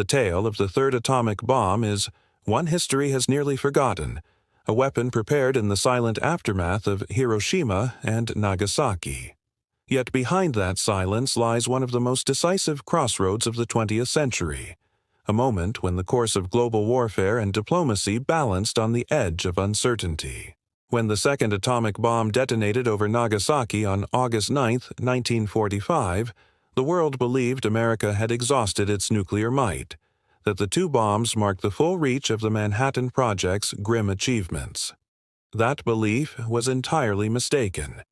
The tale of the third atomic bomb is one history has nearly forgotten, a weapon prepared in the silent aftermath of Hiroshima and Nagasaki. Yet behind that silence lies one of the most decisive crossroads of the 20th century, a moment when the course of global warfare and diplomacy balanced on the edge of uncertainty. When the second atomic bomb detonated over Nagasaki on August 9, 1945, the world believed America had exhausted its nuclear might, that the two bombs marked the full reach of the Manhattan Project's grim achievements. That belief was entirely mistaken.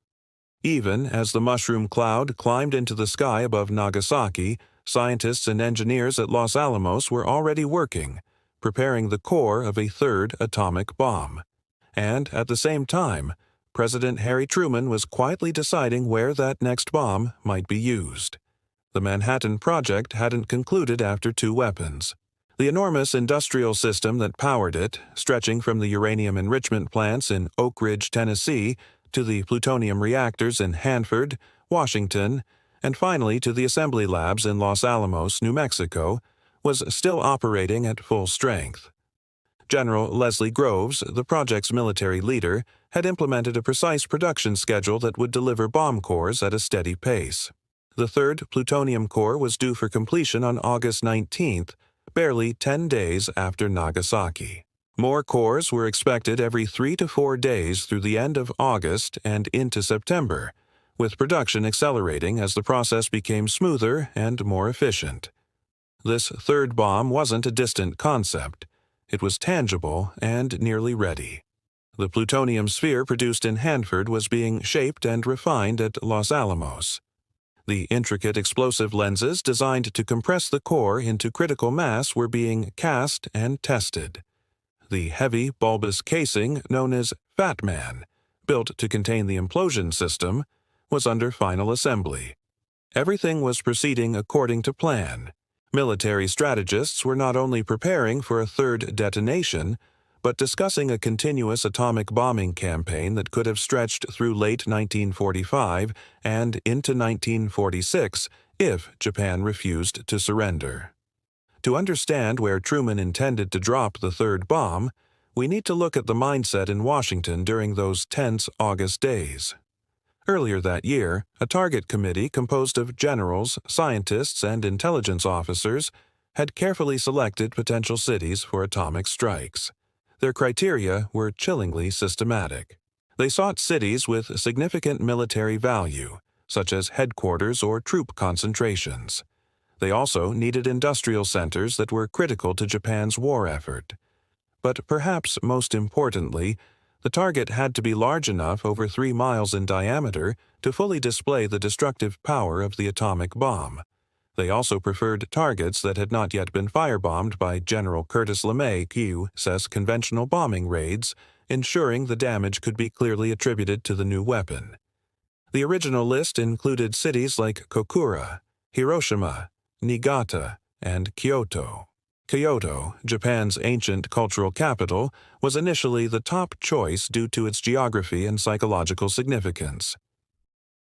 Even as the mushroom cloud climbed into the sky above Nagasaki, scientists and engineers at Los Alamos were already working, preparing the core of a third atomic bomb. And at the same time, President Harry Truman was quietly deciding where that next bomb might be used. The Manhattan Project hadn't concluded after two weapons. The enormous industrial system that powered it, stretching from the uranium enrichment plants in Oak Ridge, Tennessee, to the plutonium reactors in Hanford, Washington, and finally to the assembly labs in Los Alamos, New Mexico, was still operating at full strength. General Leslie Groves, the project's military leader, had implemented a precise production schedule that would deliver bomb cores at a steady pace. The third plutonium core was due for completion on August 19th, barely 10 days after Nagasaki. More cores were expected every 3 to 4 days through the end of August and into September, with production accelerating as the process became smoother and more efficient. This third bomb wasn't a distant concept. It was tangible and nearly ready. The plutonium sphere produced in Hanford was being shaped and refined at Los Alamos. The intricate explosive lenses designed to compress the core into critical mass were being cast and tested. The heavy, bulbous casing, known as Fat Man, built to contain the implosion system, was under final assembly. Everything was proceeding according to plan. Military strategists were not only preparing for a third detonation, but discussing a continuous atomic bombing campaign that could have stretched through late 1945 and into 1946 if Japan refused to surrender. To understand where Truman intended to drop the third bomb, we need to look at the mindset in Washington during those tense August days. Earlier that year, a target committee composed of generals, scientists, and intelligence officers had carefully selected potential cities for atomic strikes. Their criteria were chillingly systematic. They sought cities with significant military value, such as headquarters or troop concentrations. They also needed industrial centers that were critical to Japan's war effort. But perhaps most importantly, the target had to be large enough, over 3 miles in diameter, to fully display the destructive power of the atomic bomb. They also preferred targets that had not yet been firebombed by General Curtis LeMay's conventional bombing raids, ensuring the damage could be clearly attributed to the new weapon. The original list included cities like Kokura, Hiroshima, Niigata, and Kyoto. Kyoto, Japan's ancient cultural capital, was initially the top choice due to its geography and psychological significance.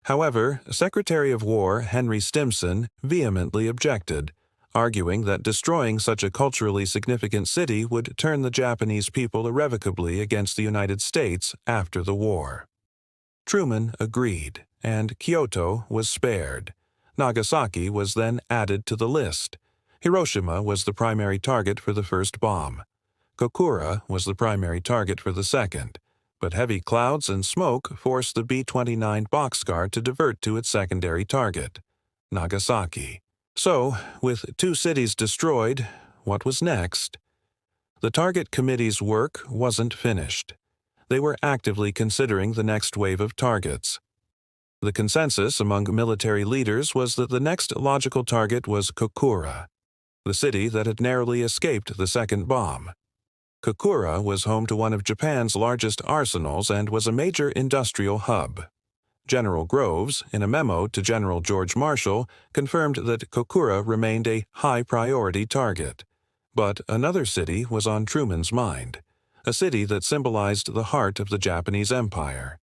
However, Secretary of War Henry Stimson vehemently objected, arguing that destroying such a culturally significant city would turn the Japanese people irrevocably against the United States after the war. Truman agreed, and Kyoto was spared. Nagasaki was then added to the list. Hiroshima was the primary target for the first bomb. Kokura was the primary target for the second, but heavy clouds and smoke forced the B-29 boxcar to divert to its secondary target, Nagasaki. So, with 2 cities destroyed, what was next? The Target Committee's work wasn't finished. They were actively considering the next wave of targets. The consensus among military leaders was that the next logical target was Kokura, the city that had narrowly escaped the second bomb. Kokura was home to one of Japan's largest arsenals and was a major industrial hub. General Groves, in a memo to General George Marshall, confirmed that Kokura remained a high-priority target. But another city was on Truman's mind, a city that symbolized the heart of the Japanese Empire: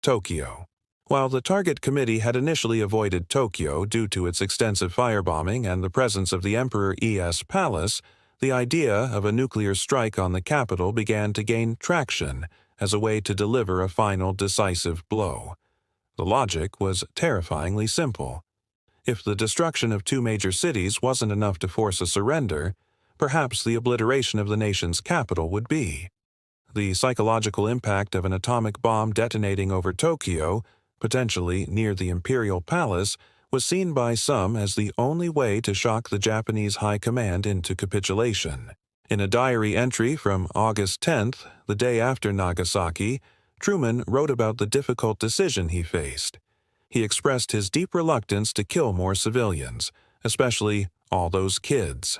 Tokyo. While the target committee had initially avoided Tokyo due to its extensive firebombing and the presence of the Emperor's palace, the idea of a nuclear strike on the capital began to gain traction as a way to deliver a final decisive blow. The logic was terrifyingly simple. If the destruction of two major cities wasn't enough to force a surrender, perhaps the obliteration of the nation's capital would be. The psychological impact of an atomic bomb detonating over Tokyo, potentially near the imperial palace, was seen by some as the only way to shock the Japanese high command into capitulation. In a diary entry from August 10th, the day after Nagasaki, Truman wrote about the difficult decision he faced. He expressed his deep reluctance to kill more civilians, especially all those kids.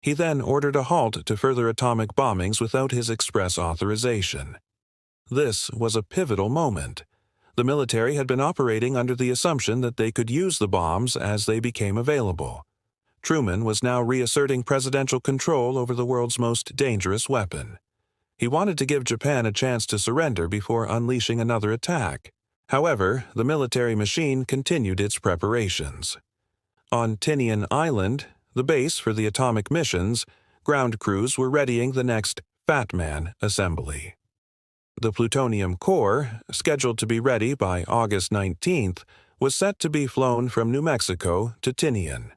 He then ordered a halt to further atomic bombings without his express authorization. This was a pivotal moment. The military had been operating under the assumption that they could use the bombs as they became available. Truman was now reasserting presidential control over the world's most dangerous weapon. He wanted to give Japan a chance to surrender before unleashing another attack. However, the military machine continued its preparations. On Tinian Island, the base for the atomic missions, ground crews were readying the next Fat Man assembly. The plutonium core, scheduled to be ready by August 19th, was set to be flown from New Mexico to Tinian.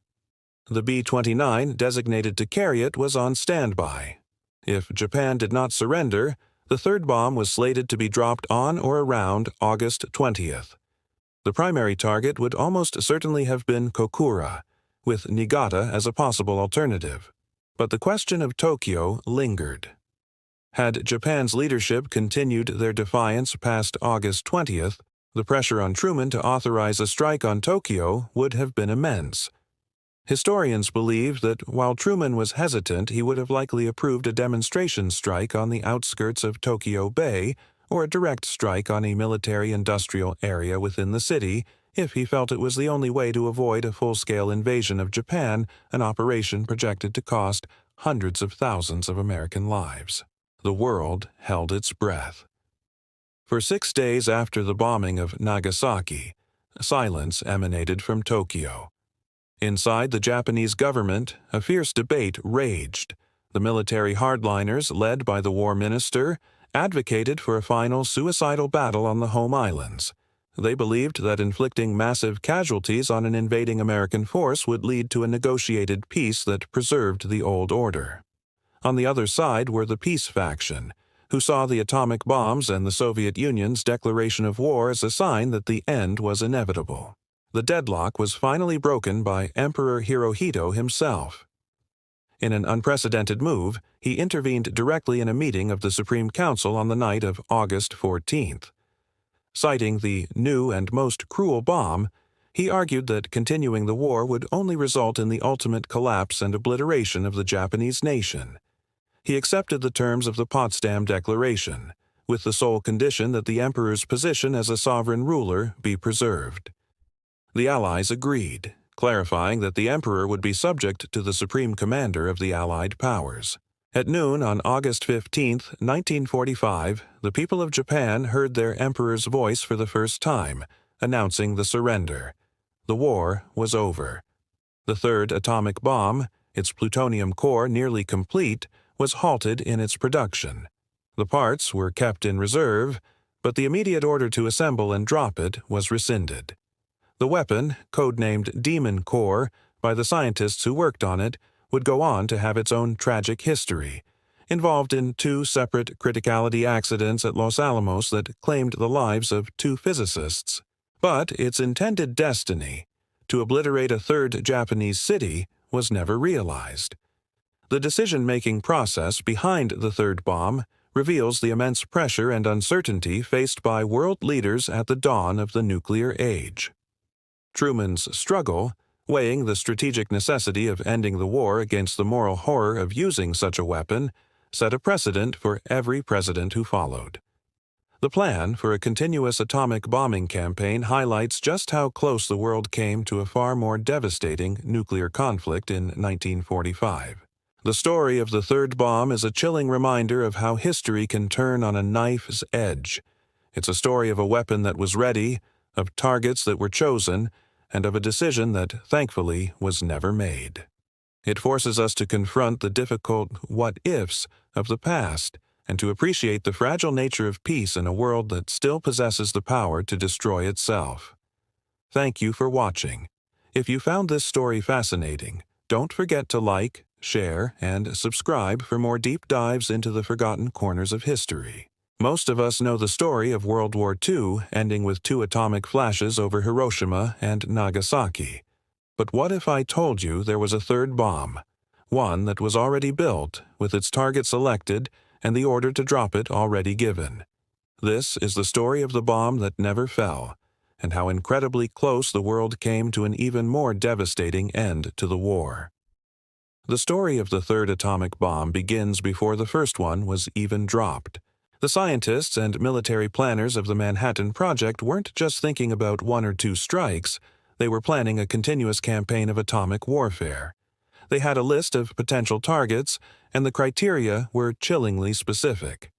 The B-29 designated to carry it was on standby. If Japan did not surrender, the third bomb was slated to be dropped on or around August 20th. The primary target would almost certainly have been Kokura, with Niigata as a possible alternative. But the question of Tokyo lingered. Had Japan's leadership continued their defiance past August 20th, the pressure on Truman to authorize a strike on Tokyo would have been immense. Historians believe that while Truman was hesitant, he would have likely approved a demonstration strike on the outskirts of Tokyo Bay or a direct strike on a military-industrial area within the city if he felt it was the only way to avoid a full-scale invasion of Japan, an operation projected to cost hundreds of thousands of American lives. The world held its breath. For 6 days after the bombing of Nagasaki, silence emanated from Tokyo. Inside the Japanese government, a fierce debate raged. The military hardliners, led by the war minister, advocated for a final suicidal battle on the home islands. They believed that inflicting massive casualties on an invading American force would lead to a negotiated peace that preserved the old order. On the other side were the peace faction, who saw the atomic bombs and the Soviet Union's declaration of war as a sign that the end was inevitable. The deadlock was finally broken by Emperor Hirohito himself. In an unprecedented move, he intervened directly in a meeting of the Supreme Council on the night of August 14th. Citing the new and most cruel bomb, he argued that continuing the war would only result in the ultimate collapse and obliteration of the Japanese nation. He accepted the terms of the Potsdam Declaration, with the sole condition that the emperor's position as a sovereign ruler be preserved. The Allies agreed, clarifying that the emperor would be subject to the supreme commander of the Allied powers. At noon on August 15, 1945, the people of Japan heard their emperor's voice for the first time, announcing the surrender. The war was over. The third atomic bomb, its plutonium core nearly complete, was halted in its production. The parts were kept in reserve, but the immediate order to assemble and drop it was rescinded. The weapon, codenamed Demon Core by the scientists who worked on it, would go on to have its own tragic history, involved in 2 separate criticality accidents at Los Alamos that claimed the lives of 2 physicists. But its intended destiny, to obliterate a third Japanese city, was never realized. The decision-making process behind the third bomb reveals the immense pressure and uncertainty faced by world leaders at the dawn of the nuclear age. Truman's struggle, weighing the strategic necessity of ending the war against the moral horror of using such a weapon, set a precedent for every president who followed. The plan for a continuous atomic bombing campaign highlights just how close the world came to a far more devastating nuclear conflict in 1945. The story of the third bomb is a chilling reminder of how history can turn on a knife's edge. It's a story of a weapon that was ready, of targets that were chosen, and of a decision that, thankfully, was never made. It forces us to confront the difficult what-ifs of the past and to appreciate the fragile nature of peace in a world that still possesses the power to destroy itself. Thank you for watching. If you found this story fascinating, don't forget to like, share, and subscribe for more deep dives into the forgotten corners of history. Most of us know the story of World War II ending with 2 atomic flashes over Hiroshima and Nagasaki. But what if I told you there was a third bomb, one that was already built, with its target selected and the order to drop it already given? This is the story of the bomb that never fell, and how incredibly close the world came to an even more devastating end to the war. The story of the third atomic bomb begins before the first one was even dropped. The scientists and military planners of the Manhattan Project weren't just thinking about 1 or 2 strikes, they were planning a continuous campaign of atomic warfare. They had a list of potential targets, and the criteria were chillingly specific.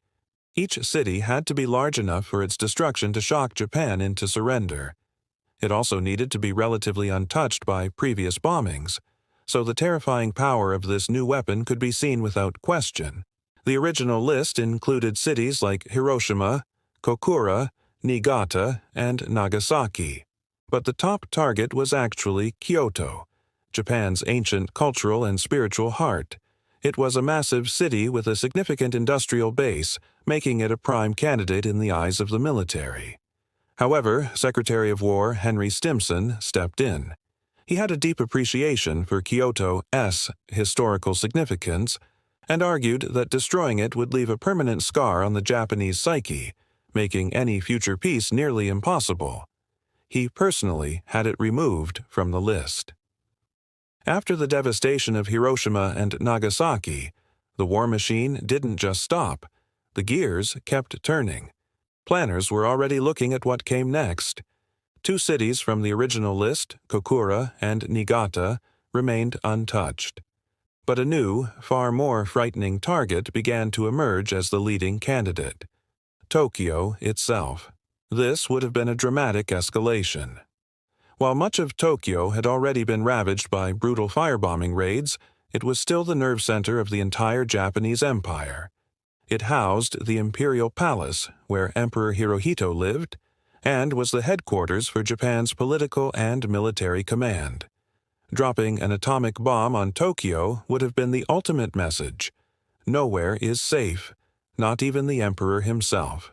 Each city had to be large enough for its destruction to shock Japan into surrender. It also needed to be relatively untouched by previous bombings, so the terrifying power of this new weapon could be seen without question. The original list included cities like Hiroshima, Kokura, Niigata, and Nagasaki. But the top target was actually Kyoto, Japan's ancient cultural and spiritual heart. It was a massive city with a significant industrial base, making it a prime candidate in the eyes of the military. However, Secretary of War Henry Stimson stepped in. He had a deep appreciation for Kyoto's historical significance, and argued that destroying it would leave a permanent scar on the Japanese psyche, making any future peace nearly impossible. He personally had it removed from the list. After the devastation of Hiroshima and Nagasaki, the war machine didn't just stop. The gears kept turning. Planners were already looking at what came next. 2 cities from the original list, Kokura and Niigata, remained untouched. But a new, far more frightening target began to emerge as the leading candidate: Tokyo itself. This would have been a dramatic escalation. While much of Tokyo had already been ravaged by brutal firebombing raids, it was still the nerve center of the entire Japanese Empire. It housed the Imperial Palace, where Emperor Hirohito lived, and was the headquarters for Japan's political and military command. Dropping an atomic bomb on Tokyo would have been the ultimate message: nowhere is safe, not even the emperor himself.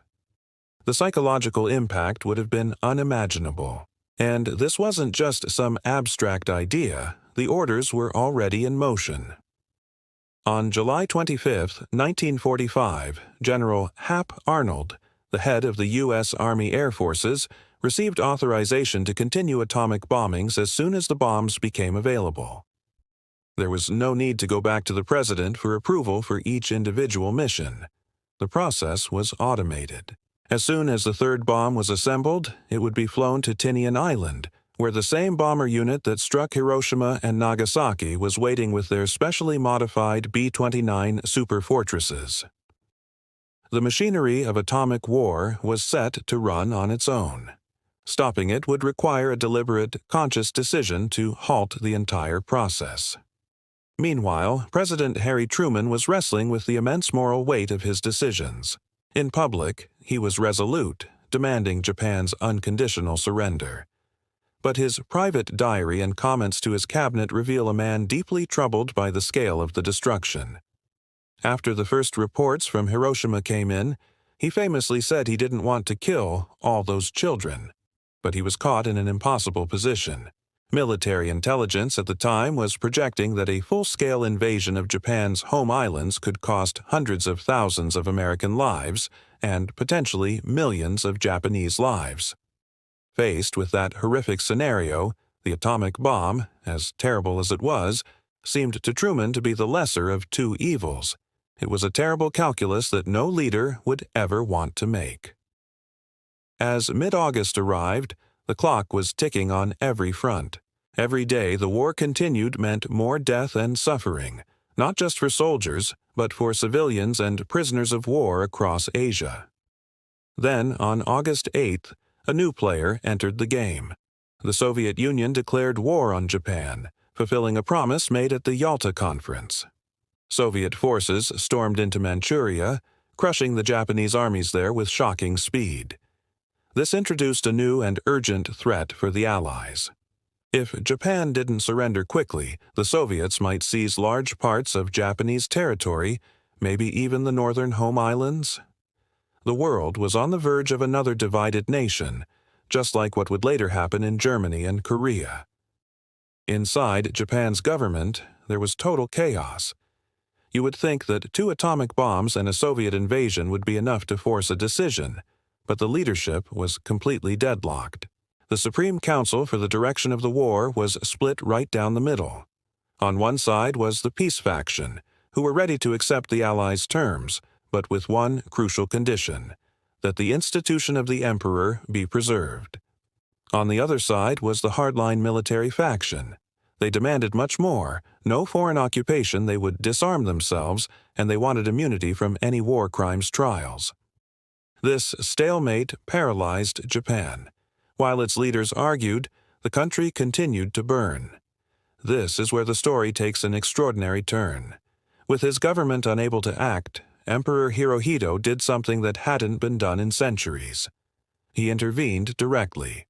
The psychological impact would have been unimaginable. And this wasn't just some abstract idea, the orders were already in motion. On July 25, 1945, General Hap Arnold, the head of the U.S. Army Air Forces, received authorization to continue atomic bombings as soon as the bombs became available. There was no need to go back to the president for approval for each individual mission. The process was automated. As soon as the third bomb was assembled, it would be flown to Tinian Island, where the same bomber unit that struck Hiroshima and Nagasaki was waiting with their specially modified B-29 super fortresses. The machinery of atomic war was set to run on its own. Stopping it would require a deliberate, conscious decision to halt the entire process. Meanwhile, President Harry Truman was wrestling with the immense moral weight of his decisions. In public, he was resolute, demanding Japan's unconditional surrender. But his private diary and comments to his cabinet reveal a man deeply troubled by the scale of the destruction. After the first reports from Hiroshima came in, he famously said he didn't want to kill all those children. But he was caught in an impossible position. Military intelligence at the time was projecting that a full-scale invasion of Japan's home islands could cost hundreds of thousands of American lives and potentially millions of Japanese lives. Faced with that horrific scenario, the atomic bomb, as terrible as it was, seemed to Truman to be the lesser of 2 evils. It was a terrible calculus that no leader would ever want to make. As mid-August arrived, the clock was ticking on every front. Every day the war continued meant more death and suffering, not just for soldiers, but for civilians and prisoners of war across Asia. Then, on August 8th, A new player entered the game. The Soviet Union declared war on Japan, fulfilling a promise made at the Yalta Conference. Soviet forces stormed into Manchuria, crushing the Japanese armies there with shocking speed. This introduced a new and urgent threat for the Allies. If Japan didn't surrender quickly, the Soviets might seize large parts of Japanese territory, maybe even the northern home islands. The world was on the verge of another divided nation, just like what would later happen in Germany and Korea. Inside Japan's government, there was total chaos. You would think that 2 atomic bombs and a Soviet invasion would be enough to force a decision, but the leadership was completely deadlocked. The Supreme Council for the direction of the war was split right down the middle. On one side was the peace faction, who were ready to accept the Allies' terms, but with one crucial condition: that the institution of the emperor be preserved. On the other side was the hardline military faction. They demanded much more: no foreign occupation, they would disarm themselves, and they wanted immunity from any war crimes trials. This stalemate paralyzed Japan. While its leaders argued, the country continued to burn. This is where the story takes an extraordinary turn. With his government unable to act, Emperor Hirohito did something that hadn't been done in centuries. He intervened directly.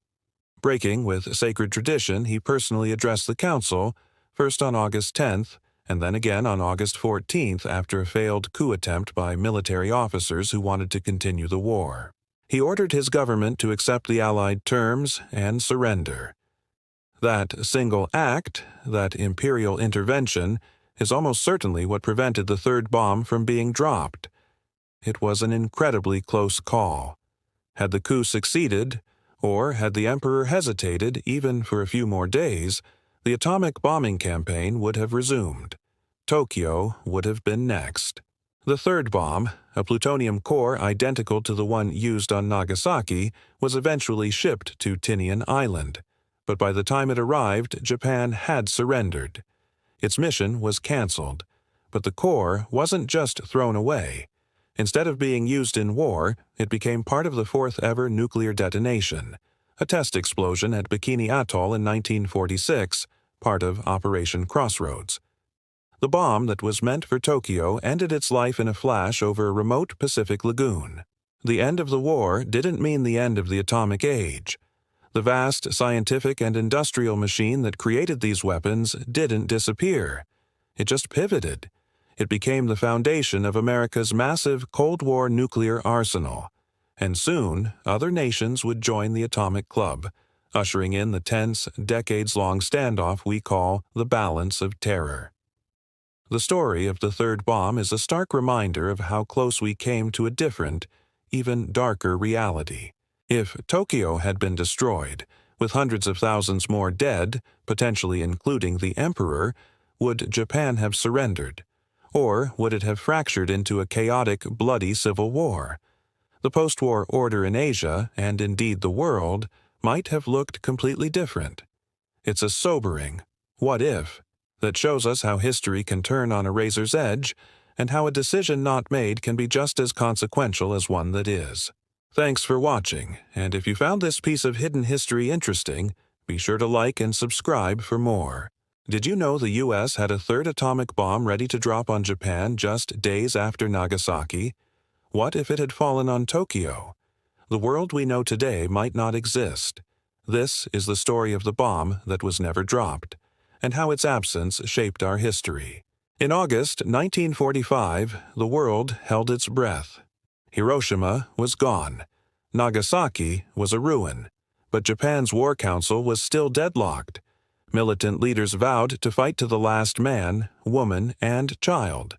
Breaking with sacred tradition, he personally addressed the council, first on August 10th, and then again on August 14th after a failed coup attempt by military officers who wanted to continue the war. He ordered his government to accept the Allied terms and surrender. That single act, that imperial intervention, is almost certainly what prevented the third bomb from being dropped. It was an incredibly close call. Had the coup succeeded, or had the emperor hesitated even for a few more days, the atomic bombing campaign would have resumed. Tokyo would have been next. The third bomb, a plutonium core identical to the one used on Nagasaki, was eventually shipped to Tinian Island. But by the time it arrived, Japan had surrendered. Its mission was canceled. But the core wasn't just thrown away. Instead of being used in war, it became part of the fourth-ever nuclear detonation, a test explosion at Bikini Atoll in 1946, part of Operation Crossroads. The bomb that was meant for Tokyo ended its life in a flash over a remote Pacific lagoon. The end of the war didn't mean the end of the atomic age. The vast scientific and industrial machine that created these weapons didn't disappear. It just pivoted. It became the foundation of America's massive Cold War nuclear arsenal. And soon, other nations would join the atomic club, ushering in the tense, decades-long standoff we call the balance of terror. The story of the third bomb is a stark reminder of how close we came to a different, even darker reality. If Tokyo had been destroyed, with hundreds of thousands more dead, potentially including the emperor, would Japan have surrendered? Or would it have fractured into a chaotic, bloody civil war? The post-war order in Asia, and indeed the world, might have looked completely different. It's a sobering "what if" that shows us how history can turn on a razor's edge, and how a decision not made can be just as consequential as one that is. Thanks for watching, and if you found this piece of hidden history interesting, be sure to like and subscribe for more. Did you know the U.S. had a third atomic bomb ready to drop on Japan just days after Nagasaki? What if it had fallen on Tokyo? The world we know today might not exist. This is the story of the bomb that was never dropped, and how its absence shaped our history. In August 1945, the world held its breath. Hiroshima was gone. Nagasaki was a ruin. But Japan's War Council was still deadlocked. Militant leaders vowed to fight to the last man, woman, and child.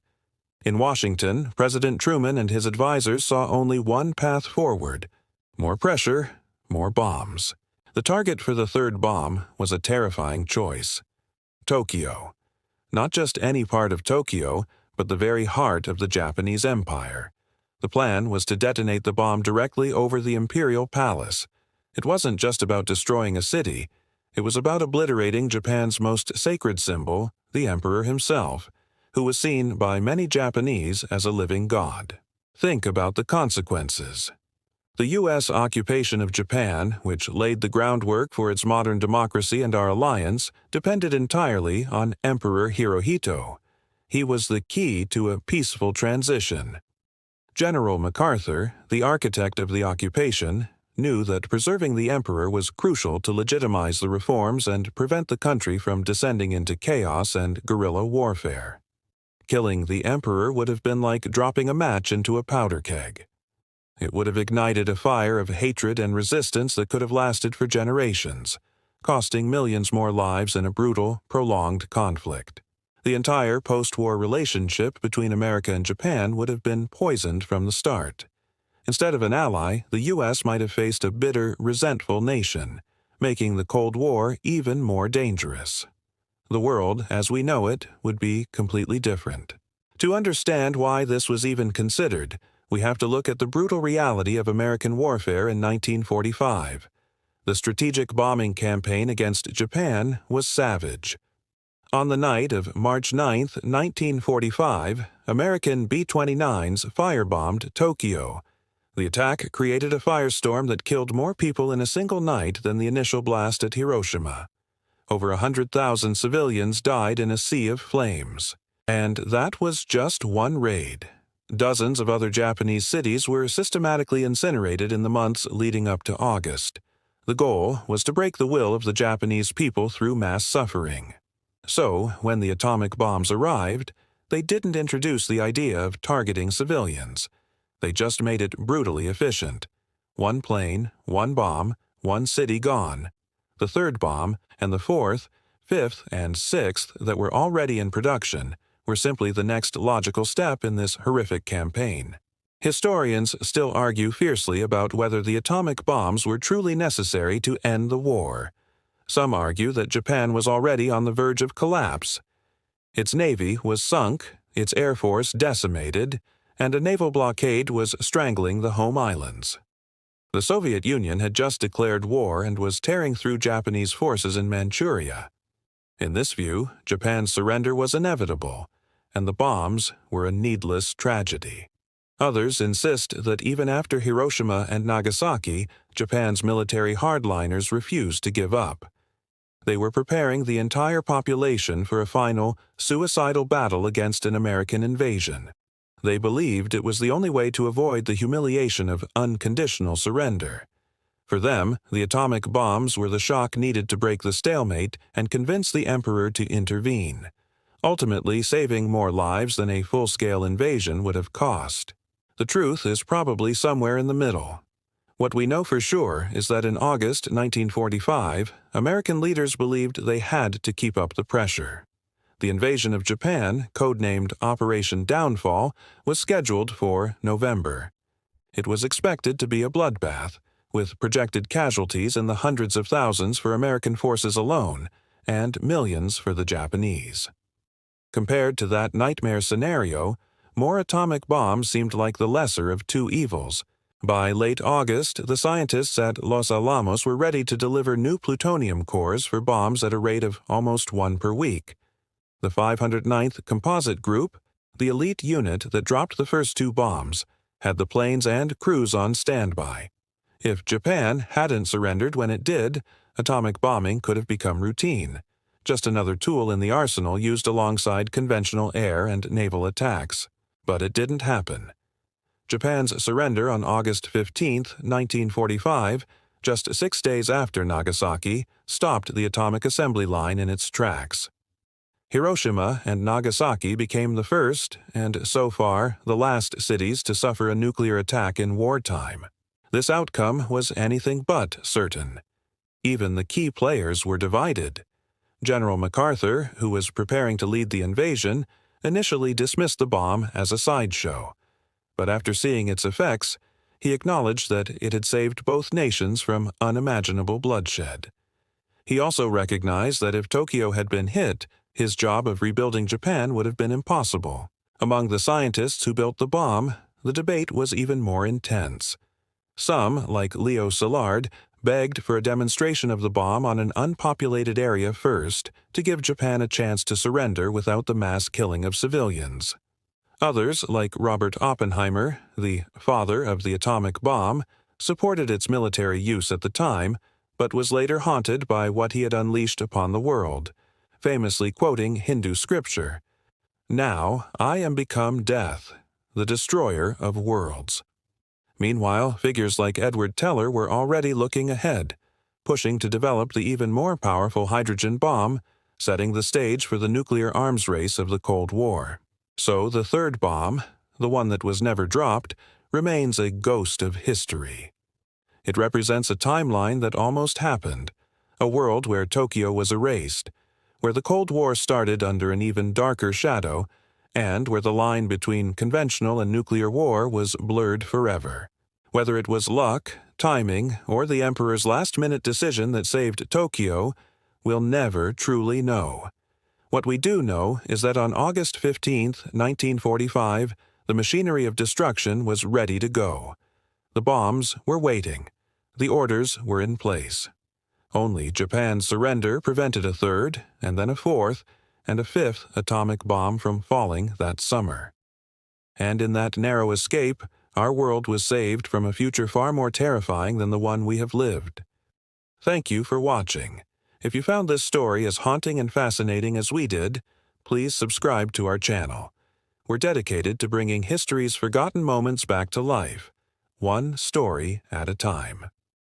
In Washington, President Truman and his advisors saw only one path forward: more pressure, more bombs. The target for the third bomb was a terrifying choice: Tokyo. Not just any part of Tokyo, but the very heart of the Japanese Empire. The plan was to detonate the bomb directly over the imperial palace. It wasn't just about destroying a city. It was about obliterating Japan's most sacred symbol, the emperor himself, who was seen by many Japanese as a living god. Think about the consequences. The U.S. occupation of Japan, which laid the groundwork for its modern democracy and our alliance, depended entirely on Emperor Hirohito. He was the key to a peaceful transition. General MacArthur, the architect of the occupation, knew that preserving the emperor was crucial to legitimize the reforms and prevent the country from descending into chaos and guerrilla warfare. Killing the emperor would have been like dropping a match into a powder keg. It would have ignited a fire of hatred and resistance that could have lasted for generations, costing millions more lives in a brutal, prolonged conflict. The entire post-war relationship between America and Japan would have been poisoned from the start. Instead of an ally, the U.S. might have faced a bitter, resentful nation, making the Cold War even more dangerous. The world, as we know it, would be completely different. To understand why this was even considered, we have to look at the brutal reality of American warfare in 1945. The strategic bombing campaign against Japan was savage. On the night of March 9, 1945, American B-29s firebombed Tokyo. The attack created a firestorm that killed more people in a single night than the initial blast at Hiroshima. Over 100,000 civilians died in a sea of flames. And that was just one raid. Dozens of other Japanese cities were systematically incinerated in the months leading up to August. The goal was to break the will of the Japanese people through mass suffering. So, when the atomic bombs arrived, they didn't introduce the idea of targeting civilians. They just made it brutally efficient. One plane, one bomb, one city gone. The third bomb, and the fourth, fifth, and sixth that were already in production were simply the next logical step in this horrific campaign. Historians still argue fiercely about whether the atomic bombs were truly necessary to end the war. Some argue that Japan was already on the verge of collapse. Its navy was sunk, its air force decimated, and a naval blockade was strangling the home islands. The Soviet Union had just declared war and was tearing through Japanese forces in Manchuria. In this view, Japan's surrender was inevitable, and the bombs were a needless tragedy. Others insist that even after Hiroshima and Nagasaki, Japan's military hardliners refused to give up. They were preparing the entire population for a final, suicidal battle against an American invasion. They believed it was the only way to avoid the humiliation of unconditional surrender. For them, the atomic bombs were the shock needed to break the stalemate and convince the emperor to intervene, ultimately saving more lives than a full-scale invasion would have cost. The truth is probably somewhere in the middle. What we know for sure is that in August 1945, American leaders believed they had to keep up the pressure. The invasion of Japan, codenamed Operation Downfall, was scheduled for November. It was expected to be a bloodbath, with projected casualties in the hundreds of thousands for American forces alone, and millions for the Japanese. Compared to that nightmare scenario, more atomic bombs seemed like the lesser of two evils. By late August, the scientists at Los Alamos were ready to deliver new plutonium cores for bombs at a rate of almost one per week. The 509th Composite Group, the elite unit that dropped the first two bombs, had the planes and crews on standby. If Japan hadn't surrendered when it did, atomic bombing could have become routine, just another tool in the arsenal used alongside conventional air and naval attacks. But it didn't happen. Japan's surrender on August 15, 1945, just 6 days after Nagasaki, stopped the atomic assembly line in its tracks. Hiroshima and Nagasaki became the first, and so far, the last cities to suffer a nuclear attack in wartime. This outcome was anything but certain. Even the key players were divided. General MacArthur, who was preparing to lead the invasion, initially dismissed the bomb as a sideshow. But after seeing its effects, he acknowledged that it had saved both nations from unimaginable bloodshed. He also recognized that if Tokyo had been hit, his job of rebuilding Japan would have been impossible. Among the scientists who built the bomb, the debate was even more intense. Some, like Leo Szilard, begged for a demonstration of the bomb on an unpopulated area first to give Japan a chance to surrender without the mass killing of civilians. Others, like Robert Oppenheimer, the father of the atomic bomb, supported its military use at the time, but was later haunted by what he had unleashed upon the world, famously quoting Hindu scripture, "Now I am become death, the destroyer of worlds." Meanwhile, figures like Edward Teller were already looking ahead, pushing to develop the even more powerful hydrogen bomb, setting the stage for the nuclear arms race of the Cold War. So the third bomb, the one that was never dropped, remains a ghost of history. It represents a timeline that almost happened, a world where Tokyo was erased, where the Cold War started under an even darker shadow, and where the line between conventional and nuclear war was blurred forever. Whether it was luck, timing, or the Emperor's last-minute decision that saved Tokyo, we'll never truly know. What we do know is that on August 15, 1945, the machinery of destruction was ready to go. The bombs were waiting. The orders were in place. Only Japan's surrender prevented a third, and then a fourth, and a fifth atomic bomb from falling that summer. And in that narrow escape, our world was saved from a future far more terrifying than the one we have lived. Thank you for watching. If you found this story as haunting and fascinating as we did, please subscribe to our channel. We're dedicated to bringing history's forgotten moments back to life, one story at a time.